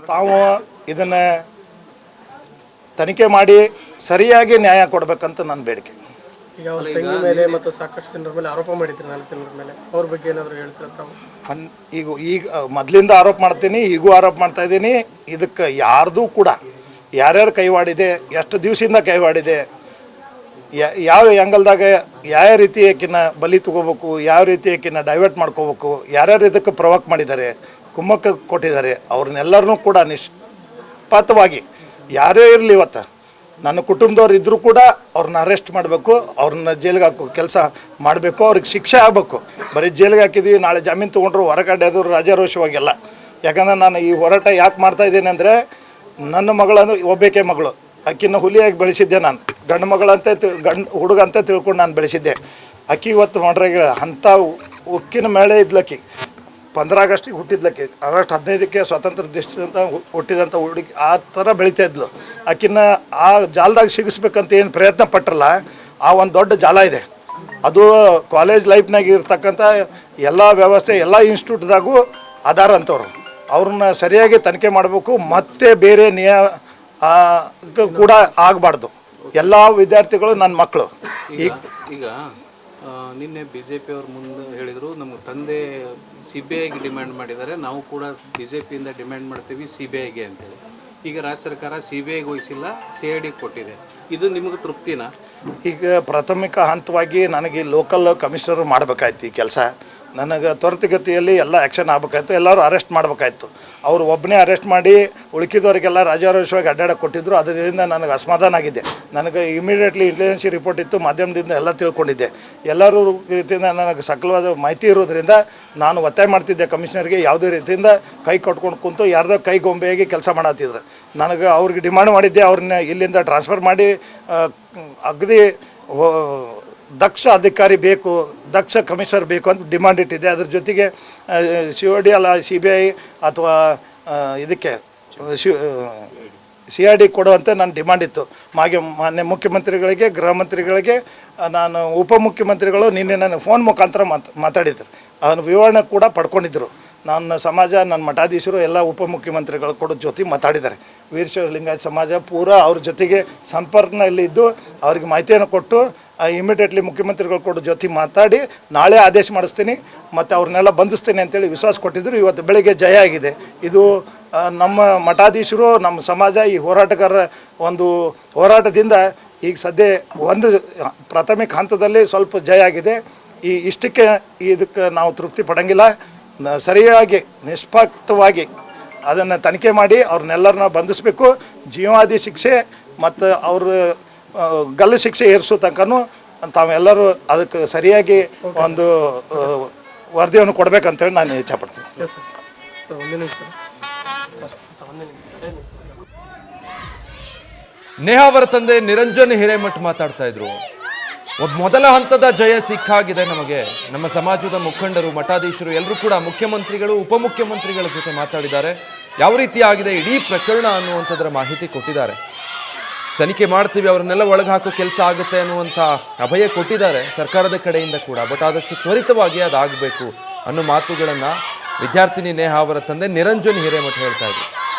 ತಾವು ಇದನ್ನು ತನಿಖೆ ಮಾಡಿ ಸರಿಯಾಗಿ ನ್ಯಾಯ ಕೊಡಬೇಕಂತ ನನ್ನ ಬೇಡಿಕೆ. ಈಗ ಅವ್ರ ತಂಗಿ ಮೇಲೆ ಮತ್ತು ಸಾಕಷ್ಟು ಜನರ ಮೇಲೆ ಆರೋಪ ಮಾಡಿದ್ರು, 4 ಜನರ ಮೇಲೆ. ಅವ್ರ ಬಗ್ಗೆ ಏನಾದರೂ ಹೇಳ್ತೀರಾ ತಾವು? ಈಗ ಮೊದಲಿಂದ ಆರೋಪ ಮಾಡ್ತೀನಿ, ಈಗೂ ಆರೋಪ ಮಾಡ್ತಾ ಇದ್ದೀನಿ. ಇದಕ್ಕೆ ಯಾರ್ದು ಕೂಡ ಯಾರ್ಯಾರು ಕೈವಾಡಿದೆ, ಎಷ್ಟು ದಿವಸದಿಂದ ಕೈವಾಡಿದೆ, ಯಾವ ಆ್ಯಂಗಲ್ದಾಗ ಯಾವ ರೀತಿ ಆಕಿನ ಬಲಿ ತಗೋಬೇಕು, ಯಾವ ರೀತಿ ಆಕಿನ ಡೈವರ್ಟ್ ಮಾಡ್ಕೋಬೇಕು, ಯಾರ್ಯಾರು ಇದಕ್ಕೆ ಪ್ರವೋಕ್ ಮಾಡಿದ್ದಾರೆ, ಕುಮ್ಮಕ್ಕ ಕೊಟ್ಟಿದ್ದಾರೆ, ಅವ್ರನ್ನೆಲ್ಲರನ್ನೂ ಕೂಡ ನಿಷ್ಪಾತವಾಗಿ ಯಾರೇ ಇರಲಿ ಇವತ್ತು ನನ್ನ ಕುಟುಂಬದವ್ರು ಇದ್ದರೂ ಕೂಡ ಅವ್ರನ್ನ ಅರೆಸ್ಟ್ ಮಾಡಬೇಕು, ಅವ್ರನ್ನ ಜೈಲಿಗೆ ಹಾಕೋ ಕೆಲಸ ಮಾಡಬೇಕು, ಅವ್ರಿಗೆ ಶಿಕ್ಷೆ ಆಗಬೇಕು. ಬರೀ ಜೈಲಿಗೆ ಹಾಕಿದ್ವಿ, ನಾಳೆ ಜಾಮೀನು ತೊಗೊಂಡ್ರು ಹೊರಗಡೆ ಅದು ರಾಜಾರೋಷವಾಗೆಲ್ಲ. ಯಾಕಂದ್ರೆ ನಾನು ಈ ಹೋರಾಟ ಯಾಕೆ ಮಾಡ್ತಾಯಿದ್ದೀನಿ ಅಂದರೆ, ನನ್ನ ಮಗಳನ್ನು ಒಬ್ಬೇಕೆ ಮಗಳು, ಅಕ್ಕಿನ ಹುಲಿಯಾಗಿ ಬೆಳೆಸಿದ್ದೆ ನಾನು. ಗಂಡು ಮಗಳಂತೆ ಹುಡುಗ ಅಂತ ತಿಳ್ಕೊಂಡು ನಾನು ಬೆಳೆಸಿದ್ದೆ. ಅಕ್ಕಿ ಇವತ್ತು ಮಾಡ್ರಾಗ ಅಂಥ ಉಕ್ಕಿನ ಮೇಳೆ ಇದ್ಲಕ್ಕಿ. 15 ಆಗಸ್ಟಿಗೆ ಹುಟ್ಟಿದ್ಲಕ್ಕಿ. ಆಗಸ್ಟ್ 15ಕ್ಕೆ ಸ್ವಾತಂತ್ರ್ಯ ದಿವಸದಿಂದ ಹುಟ್ಟಿದಂಥ ಹುಡುಗಿ ಆ ಥರ ಬೆಳೀತಾ ಇದ್ಲು. ಆಕಿನ್ನ ಆ ಜಾಲದಾಗ ಸಿಗಿಸ್ಬೇಕಂತ ಏನು ಪ್ರಯತ್ನ ಪಟ್ಟರಲ್ಲ, ಆ ಒಂದು ದೊಡ್ಡ ಜಾಲ ಇದೆ. ಅದು ಕಾಲೇಜ್ ಲೈಫ್ನಾಗ ಇರ್ತಕ್ಕಂಥ ಎಲ್ಲ ವ್ಯವಸ್ಥೆ ಎಲ್ಲ ಇನ್ಸ್ಟಿಟ್ಯೂಟ್ದಾಗೂ ಆಧಾರ ಅಂತವ್ರು. ಅವ್ರನ್ನ ಸರಿಯಾಗಿ ತನಿಖೆ ಮಾಡಬೇಕು. ಮತ್ತೆ ಬೇರೆ ಕೂಡ ಆಗಬಾರ್ದು. ಎಲ್ಲ ವಿದ್ಯಾರ್ಥಿಗಳು ನನ್ನ ಮಕ್ಕಳು. ಈಗ ನಿನ್ನೆ BJP ಅವ್ರ ಮುಂದೆ ಹೇಳಿದರು, ನಮ್ಮ ತಂದೆ CBIಗೆ ಡಿಮ್ಯಾಂಡ್ ಮಾಡಿದ್ದಾರೆ, ನಾವು ಕೂಡ BJPಯಿಂದ ಡಿಮ್ಯಾಂಡ್ ಮಾಡ್ತೀವಿ CBIಗೆ ಅಂತೇಳಿ. ಈಗ ರಾಜ್ಯ ಸರ್ಕಾರ CBIಗೆ ವಹಿಸಿಲ್ಲ, CID ಕೊಟ್ಟಿದೆ. ಇದು ನಿಮಗೆ ತೃಪ್ತಿನಾ? ಈಗ ಪ್ರಾಥಮಿಕ ಹಂತವಾಗಿ ನನಗೆ ಲೋಕಲ್ ಕಮಿಷನರ್ ಮಾಡಬೇಕಾಯ್ತು ಈ ಕೆಲಸ. ನನಗೆ ತ್ವರಿತಗತಿಯಲ್ಲಿ ಎಲ್ಲ ಆ್ಯಕ್ಷನ್ ಆಗಬೇಕಾಯ್ತು, ಎಲ್ಲರೂ ಅರೆಸ್ಟ್ ಮಾಡಬೇಕಾಯ್ತು. ಅವರು ಒಬ್ಬನೇ ಅರೆಸ್ಟ್ ಮಾಡಿ ಉಳುಕಿದವರಿಗೆಲ್ಲ ರಾಜಾರೋಷವಾಗಿ ಅಡ್ಡಾಡಕ್ಕೆ ಕೊಟ್ಟಿದ್ದರು. ಅದರಿಂದ ನನಗೆ ಅಸಮಾಧಾನ ಆಗಿದೆ. ನನಗೆ ಇಮಿಡಿಯೇಟ್ಲಿ ಇಂಟೆಲಿಜೆನ್ಸಿ ರಿಪೋರ್ಟ್ ಇತ್ತು, ಮಾಧ್ಯಮದಿಂದ ಎಲ್ಲ ತಿಳ್ಕೊಂಡಿದ್ದೆ. ಎಲ್ಲರೂ ರೀತಿಯಿಂದ ನನಗೆ ಸಕಲವಾದ ಮಾಹಿತಿ ಇರೋದ್ರಿಂದ ನಾನು ಒತ್ತಾಯ ಮಾಡ್ತಿದ್ದೆ ಕಮಿಷನರ್ಗೆ, ಯಾವುದೇ ರೀತಿಯಿಂದ ಕೈ ಕಟ್ಕೊಂಡು ಕುಂತು ಯಾರ್ದೋ ಕೈ ಗೊಂಬೆಯಾಗಿ ಕೆಲಸ ಮಾಡತ್ತಿದ್ರು. ನನಗೆ ಅವ್ರಿಗೆ ಡಿಮಾಂಡ್ ಮಾಡಿದ್ದೆ, ಅವ್ರನ್ನ ಇಲ್ಲಿಂದ ಟ್ರಾನ್ಸ್ಫರ್ ಮಾಡಿ ಅಗದಿ ದಕ್ಷ ಅಧಿಕಾರಿ ಬೇಕು, ದಕ್ಷ ಕಮಿಷನರ್ ಬೇಕು ಅಂತ ಡಿಮಾಂಡ್ ಇಟ್ಟಿದ್ದೆ. ಅದ್ರ ಜೊತೆಗೆ CID ಅಲ್ಲ CBI ಅಥವಾ ಇದಕ್ಕೆ CID ಕೊಡುವಂತೆ ನಾನು ಡಿಮಾಂಡ್ ಇತ್ತು. ಮಾನ್ಯ ಮುಖ್ಯಮಂತ್ರಿಗಳಿಗೆ, ಗೃಹ ಮಂತ್ರಿಗಳಿಗೆ, ನಾನು ಉಪಮುಖ್ಯಮಂತ್ರಿಗಳು ನಿನ್ನೆ ನನ್ನ ಫೋನ್ ಮುಖಾಂತರ ಮಾತಾಡಿದ್ರು. ಅದನ್ನು ವಿವರಣೆ ಕೂಡ ಪಡ್ಕೊಂಡಿದ್ದರು. ನನ್ನ ಸಮಾಜ, ನನ್ನ ಮಠಾಧೀಶರು ಎಲ್ಲ ಉಪಮುಖ್ಯಮಂತ್ರಿಗಳು ಕೂಡ ಜೊತೆ ಮಾತಾಡಿದ್ದಾರೆ. ವೀರಶೈವ ಲಿಂಗಾಯತ ಸಮಾಜ ಪೂರ ಅವ್ರ ಜೊತೆಗೆ ಸಂಪರ್ಕದಲ್ಲಿದ್ದು ಅವ್ರಿಗೆ ಮಾಹಿತಿಯನ್ನು ಕೊಟ್ಟು ಇಮಿಡಿಯೇಟ್ಲಿ ಮುಖ್ಯಮಂತ್ರಿಗಳು ಕೂಡ ಜೊತೆ ಮಾತಾಡಿ ನಾಳೆ ಆದೇಶ ಮಾಡಿಸ್ತೀನಿ ಮತ್ತು ಅವ್ರನ್ನೆಲ್ಲ ಬಂಧಿಸ್ತೀನಿ ಅಂತೇಳಿ ವಿಶ್ವಾಸ ಕೊಟ್ಟಿದ್ದರು. ಇವತ್ತು ಬೆಳಗ್ಗೆ ಜಯ ಆಗಿದೆ. ಇದು ನಮ್ಮ ಮಠಾಧೀಶರು, ನಮ್ಮ ಸಮಾಜ, ಈ ಹೋರಾಟಗಾರರ ಒಂದು ಹೋರಾಟದಿಂದ ಈಗ ಸದ್ಯ ಒಂದು ಪ್ರಾಥಮಿಕ ಹಂತದಲ್ಲಿ ಸ್ವಲ್ಪ ಜಯ ಆಗಿದೆ. ಇಷ್ಟಕ್ಕೆ ಇದಕ್ಕೆ ನಾವು ತೃಪ್ತಿ ಪಡೋಂಗಿಲ್ಲ. ಸರಿಯಾಗಿ ನಿಷ್ಪಕ್ಷವಾಗಿ ಅದನ್ನು ತನಿಖೆ ಮಾಡಿ ಅವ್ರನ್ನೆಲ್ಲರನ್ನ ಬಂಧಿಸಬೇಕು. ಜೀವಾವಧಿ ಶಿಕ್ಷೆ ಮತ್ತು ಅವರು ಗಲ್ಲು ಶಿಕ್ಷೆ ಏರಿಸೋ ತನಕನೂ ತಾವೆಲ್ಲರೂ ಅದಕ್ಕೆ ಸರಿಯಾಗಿ ಒಂದು ವರದಿಯನ್ನು ಕೊಡಬೇಕಂತೇಳಿ ನಾನು ಇಚ್ಛೆಪಡ್ತೀನಿ. ನೇಹಾ ಅವರ ತಂದೆ ನಿರಂಜನ್ ಹಿರೇಮಠ್ ಮಾತಾಡ್ತಾ ಇದ್ರು. ಮೊದಲ ಹಂತದ ಜಯ ಸಿಕ್ಕಾಗಿದೆ ನಮಗೆ. ನಮ್ಮ ಸಮಾಜದ ಮುಖಂಡರು, ಮಠಾಧೀಶರು ಎಲ್ಲರೂ ಕೂಡ ಮುಖ್ಯಮಂತ್ರಿಗಳು, ಉಪಮುಖ್ಯಮಂತ್ರಿಗಳ ಜೊತೆ ಮಾತಾಡಿದ್ದಾರೆ. ಯಾವ ರೀತಿ ಆಗಿದೆ ಇಡೀ ಪ್ರಕರಣ ಅನ್ನುವಂಥದ್ರ ಮಾಹಿತಿ ಕೊಟ್ಟಿದ್ದಾರೆ. ತನಿಖೆ ಮಾಡ್ತೀವಿ, ಅವರನ್ನೆಲ್ಲ ಒಳಗೆ ಹಾಕೋ ಕೆಲಸ ಆಗುತ್ತೆ ಅನ್ನುವಂಥ ಅಭಯ ಕೊಟ್ಟಿದ್ದಾರೆ ಸರ್ಕಾರದ ಕಡೆಯಿಂದ ಕೂಡ. ಬಟ್ ಆದಷ್ಟು ತ್ವರಿತವಾಗಿ ಅದಾಗಬೇಕು ಅನ್ನೋ ಮಾತುಗಳನ್ನು ವಿದ್ಯಾರ್ಥಿನಿ ನೇಹಾ ಅವರ ತಂದೆ ನಿರಂಜನ್ ಹಿರೇಮಠ ಹೇಳ್ತಾ ಇದ್ರು.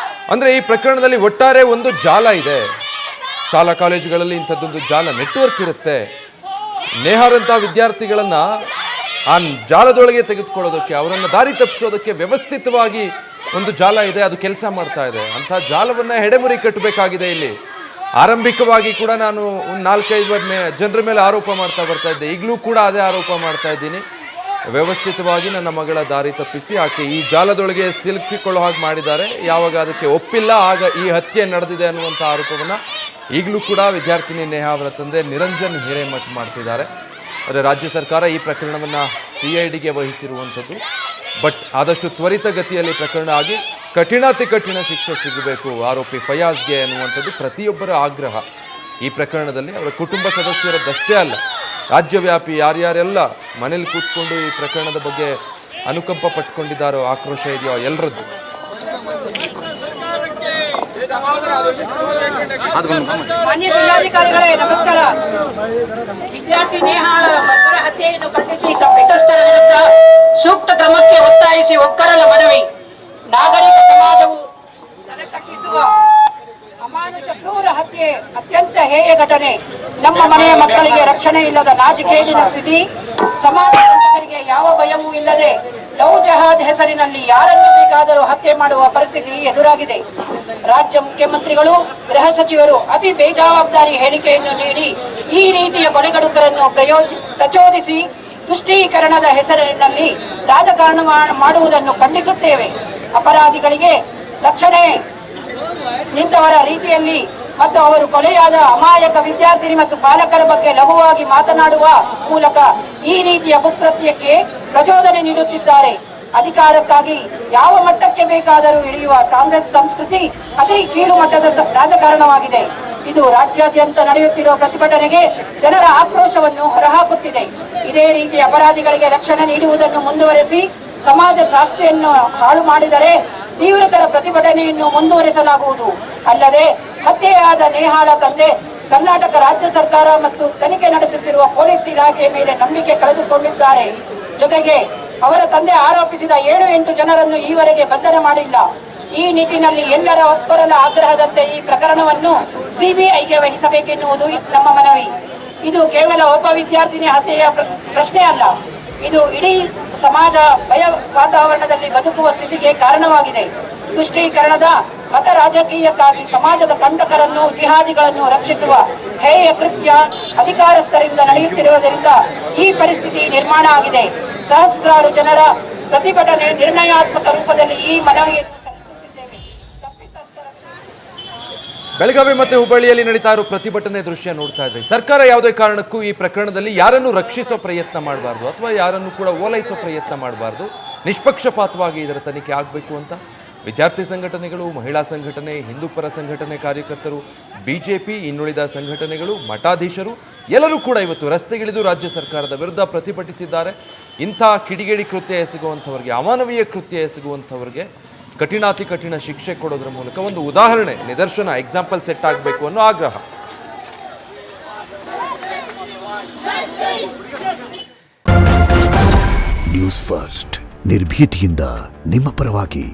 ಅಂದರೆ ಈ ಪ್ರಕರಣದಲ್ಲಿ ಒಟ್ಟಾರೆ ಒಂದು ಜಾಲ ಇದೆ. ಶಾಲಾ ಕಾಲೇಜುಗಳಲ್ಲಿ ಇಂಥದ್ದೊಂದು ಜಾಲ ನೆಟ್ವರ್ಕ್ ಇರುತ್ತೆ. ನೇಹಾರಂಥ ವಿದ್ಯಾರ್ಥಿಗಳನ್ನು ಆ ಜಾಲದೊಳಗೆ ತೆಗೆದುಕೊಳ್ಳೋದಕ್ಕೆ, ಅವರನ್ನು ದಾರಿ ತಪ್ಪಿಸೋದಕ್ಕೆ ವ್ಯವಸ್ಥಿತವಾಗಿ ಒಂದು ಜಾಲ ಇದೆ, ಅದು ಕೆಲಸ ಮಾಡ್ತಾ ಇದೆ. ಅಂಥ ಜಾಲವನ್ನು ಹೆಡೆಮುರಿ ಕಟ್ಟಬೇಕಾಗಿದೆ. ಇಲ್ಲಿ ಆರಂಭಿಕವಾಗಿ ಕೂಡ ನಾನು ಒಂದು 4-5 ಜನರ ಮೇಲೆ ಆರೋಪ ಮಾಡ್ತಾ ಇದ್ದೆ. ಈಗಲೂ ಕೂಡ ಅದೇ ಆರೋಪ ಮಾಡ್ತಾ ಇದ್ದೀನಿ. ವ್ಯವಸ್ಥಿತವಾಗಿ ನನ್ನ ಮಗಳ ದಾರಿ ತಪ್ಪಿಸಿ ಆಕೆ ಈ ಜಾಲದೊಳಗೆ ಸಿಲುಕಿಕೊಳ್ಳೋ ಹಾಗೆ ಮಾಡಿದ್ದಾರೆ. ಯಾವಾಗ ಅದಕ್ಕೆ ಒಪ್ಪಿಲ್ಲ ಆಗ ಈ ಹತ್ಯೆ ನಡೆದಿದೆ ಅನ್ನುವಂಥ ಆರೋಪವನ್ನು ಈಗಲೂ ಕೂಡ ವಿದ್ಯಾರ್ಥಿನಿ ನೇಹಾ ಅವರ ತಂದೆ ನಿರಂಜನ್ ಹಿರೇಮಠ್ ಮಾಡ್ತಿದ್ದಾರೆ. ಆದರೆ ರಾಜ್ಯ ಸರ್ಕಾರ ಈ ಪ್ರಕರಣವನ್ನು CIDಗೆ ವಹಿಸಿರುವಂಥದ್ದು. ಬಟ್ ಆದಷ್ಟು ತ್ವರಿತಗತಿಯಲ್ಲಿ ಪ್ರಕರಣ ಆಗಿ ಕಠಿಣಾತಿ ಕಠಿಣ ಶಿಕ್ಷೆ ಸಿಗಬೇಕು ಆರೋಪಿ ಫಯಾಜ್ಗೆ ಅನ್ನುವಂಥದ್ದು ಪ್ರತಿಯೊಬ್ಬರ ಆಗ್ರಹ. ಈ ಪ್ರಕರಣದಲ್ಲಿ ಅವರ ಕುಟುಂಬ ಸದಸ್ಯರದ್ದಷ್ಟೇ ಅಲ್ಲ, ರಾಜ್ಯವ್ಯಾಪಿ ಯಾರ್ಯಾರೆಲ್ಲ ಮನೇಲಿ ಕೂತ್ಕೊಂಡು ಈ ಪ್ರಕರಣದ ಬಗ್ಗೆ ಅನುಕಂಪ ಪಟ್ಕೊಂಡಿದ್ದಾರೋ, ಆಕ್ರೋಶ ಇದೆಯೋ ಎಲ್ಲರದ್ದು. ಮಾನ್ಯ ಜಿಲ್ಲಾಧಿಕಾರಿಗಳೇ ನಮಸ್ಕಾರ. ವಿದ್ಯಾರ್ಥಿ ನೇಹಾಳ ಬರ್ಬರ ಹತ್ಯೆಯನ್ನು ಖಂಡಿಸಿ ತಪ್ಪಿತಸ್ಥರ ವಿರುದ್ಧ ಸೂಕ್ತ ಕ್ರಮಕ್ಕೆ ಒತ್ತಾಯಿಸಿ ಒಕ್ಕರಲ ಮನವಿ. ನಾಗರಿಕ ಸಮಾಜವು ಹೇಯ ಘಟನೆ, ನಮ್ಮ ಮನೆಯ ಮಕ್ಕಳಿಗೆ ರಕ್ಷಣೆ ಇಲ್ಲದ ನಾಚಿಕೆಗೇಡಿನ ಸ್ಥಿತಿ, ಸಮಾಜ ಕಂಟಕರಿಗೆ ಯಾವ ಭಯವೂ ಇಲ್ಲದೆ ಲವ್ ಜಹಾದ್ ಹೆಸರಿನಲ್ಲಿ ಯಾರನ್ನು ಬೇಕಾದರೂ ಹತ್ಯೆ ಮಾಡುವ ಪರಿಸ್ಥಿತಿ ಎದುರಾಗಿದೆ. ರಾಜ್ಯ ಮುಖ್ಯಮಂತ್ರಿಗಳು, ಗೃಹ ಸಚಿವರು ಅತಿ ಬೇಜವಾಬ್ದಾರಿ ಹೇಳಿಕೆಯನ್ನು ನೀಡಿ ಈ ರೀತಿಯ ಕೊಲೆಗಡುಕರನ್ನು ಪ್ರಚೋದಿಸಿ ತುಷ್ಟೀಕರಣದ ಹೆಸರಿನಲ್ಲಿ ರಾಜಕಾರಣ ಮಾಡುವುದನ್ನು ಖಂಡಿಸುತ್ತೇವೆ. ಅಪರಾಧಿಗಳಿಗೆ ರಕ್ಷಣೆ ನಿಂತವರ ರೀತಿಯಲ್ಲಿ ಮತ್ತು ಅವರು ಕೊಲೆಯಾದ ಅಮಾಯಕ ವಿದ್ಯಾರ್ಥಿನಿ ಮತ್ತು ಪಾಲಕರ ಬಗ್ಗೆ ಲಘುವಾಗಿ ಮಾತನಾಡುವ ಮೂಲಕ ಈ ರೀತಿಯ ಕುಕೃತ್ಯಕ್ಕೆ ಪ್ರಚೋದನೆ ನೀಡುತ್ತಿದ್ದಾರೆ. ಅಧಿಕಾರಕ್ಕಾಗಿ ಯಾವ ಮಟ್ಟಕ್ಕೆ ಬೇಕಾದರೂ ಇಳಿಯುವ ಕಾಂಗ್ರೆಸ್ ಸಂಸ್ಕೃತಿ ಅತಿ ಕೀಳು ಮಟ್ಟದ ರಾಜಕಾರಣವಾಗಿದೆ. ಇದು ರಾಜ್ಯಾದ್ಯಂತ ನಡೆಯುತ್ತಿರುವ ಪ್ರತಿಭಟನೆಗೆ ಜನರ ಆಕ್ರೋಶವನ್ನು ಹೊರಹಾಕುತ್ತಿದೆ. ಇದೇ ರೀತಿ ಅಪರಾಧಿಗಳಿಗೆ ರಕ್ಷಣೆ ನೀಡುವುದನ್ನು ಮುಂದುವರೆಸಿ ಸಮಾಜ ಶಾಸ್ತ್ರೆಯನ್ನು ಹಾಳು ಮಾಡಿದರೆ ತೀವ್ರತರ ಪ್ರತಿಭಟನೆಯನ್ನು ಮುಂದುವರೆಸಲಾಗುವುದು. ಅಲ್ಲದೆ ಹತ್ಯೆಯಾದ ನೇಹಾಳ ತಂದೆ ಕರ್ನಾಟಕ ರಾಜ್ಯ ಸರ್ಕಾರ ಮತ್ತು ತನಿಖೆ ನಡೆಸುತ್ತಿರುವ ಪೊಲೀಸ್ ಇಲಾಖೆ ಮೇಲೆ ನಂಬಿಕೆ ಕಳೆದುಕೊಂಡಿದ್ದಾರೆ. ಜೊತೆಗೆ ಅವರ ತಂದೆ ಆರೋಪಿಸಿದ 7-8 ಜನರನ್ನು ಈವರೆಗೆ ಬಂಧನ ಮಾಡಿಲ್ಲ. ಈ ನಿಟ್ಟಿನಲ್ಲಿ ಎಲ್ಲರ ಒಪ್ಪರಲ ಆಗ್ರಹದಂತೆ ಈ ಪ್ರಕರಣವನ್ನು ಸಿಬಿಐಗೆ ವಹಿಸಬೇಕೆನ್ನುವುದು ನಮ್ಮ ಮನವಿ. ಇದು ಕೇವಲ ಒಬ್ಬ ವಿದ್ಯಾರ್ಥಿನಿ ಹತ್ಯೆಯ ಪ್ರಶ್ನೆ ಅಲ್ಲ, ಇದು ಇಡೀ ಸಮಾಜ ಭಯ ವಾತಾವರಣದಲ್ಲಿ ಬದುಕುವ ಸ್ಥಿತಿಗೆ ಕಾರಣವಾಗಿದೆ. ತುಷ್ಟೀಕರಣದ ಮತ ರಾಜಕೀಯಕ್ಕಾಗಿ ಸಮಾಜದ ಕಂಟಕರನ್ನು, ಜಿಹಾದಿಗಳನ್ನು ರಕ್ಷಿಸುವ ಹೇಯ ಕೃತ್ಯ ಅಧಿಕಾರಸ್ಥರಿಂದ ನಡೆಯುತ್ತಿರುವುದರಿಂದ ಈ ಪರಿಸ್ಥಿತಿ ನಿರ್ಮಾಣ ಆಗಿದೆ. ಸಹಸ್ರಾರು ಜನರ ಪ್ರತಿಭಟನೆ ನಿರ್ಣಯಾತ್ಮಕ ರೂಪದಲ್ಲಿ ಈ ಮನವಿಯನ್ನು ಸಲ್ಲಿಸುತ್ತಿದ್ದೇವೆ. ಬೆಳಗಾವಿ ಮತ್ತು ಹುಬ್ಬಳ್ಳಿಯಲ್ಲಿ ನಡೀತಾ ಇರೋ ಪ್ರತಿಭಟನೆ ದೃಶ್ಯ ನೋಡ್ತಾ ಇದ್ರಿ. ಸರ್ಕಾರ ಯಾವುದೇ ಕಾರಣಕ್ಕೂ ಈ ಪ್ರಕರಣದಲ್ಲಿ ಯಾರನ್ನು ರಕ್ಷಿಸೋ ಪ್ರಯತ್ನ ಮಾಡಬಾರ್ದು ಅಥವಾ ಯಾರನ್ನು ಕೂಡ ಓಲೈಸೋ ಪ್ರಯತ್ನ ಮಾಡಬಾರ್ದು. ನಿಷ್ಪಕ್ಷಪಾತವಾಗಿ ಇದರ ತನಿಖೆ ಆಗಬೇಕು ಅಂತ ವಿದ್ಯಾರ್ಥಿ ಸಂಘಟನೆಗಳು, ಮಹಿಳಾ ಸಂಘಟನೆ, ಹಿಂದೂಪರ ಸಂಘಟನೆ ಕಾರ್ಯಕರ್ತರು, ಬಿಜೆಪಿ, ಇನ್ನುಳಿದ ಸಂಘಟನೆಗಳು, ಮಠಾಧೀಶರು ಎಲ್ಲರೂ ಕೂಡ ಇವತ್ತು ರಸ್ತೆಗಿಳಿದು ರಾಜ್ಯ ಸರ್ಕಾರದ ವಿರುದ್ಧ ಪ್ರತಿಭಟಿಸಿದ್ದಾರೆ. ಇಂಥ ಕಿಡಿಗೇಡಿ ಕೃತ್ಯ ಎಸಗುವಂಥವ್ರಿಗೆ, ಅಮಾನವೀಯ ಕೃತ್ಯ ಎಸಗುವಂಥವ್ರಿಗೆ ಕಠಿಣಾತಿ ಕಠಿಣ ಶಿಕ್ಷೆ ಕೊಡೋದ್ರ ಮೂಲಕ ಒಂದು ಉದಾಹರಣೆ, ನಿದರ್ಶನ, ಎಕ್ಸಾಂಪಲ್ ಸೆಟ್ ಆಗಬೇಕು ಅನ್ನೋ ಆಗ್ರಹ. ನ್ಯೂಸ್ ಫಸ್ಟ್ ನಿರ್ಭೀತಿಯಿಂದ ನಿಮ್ಮ ಪರವಾಗಿ.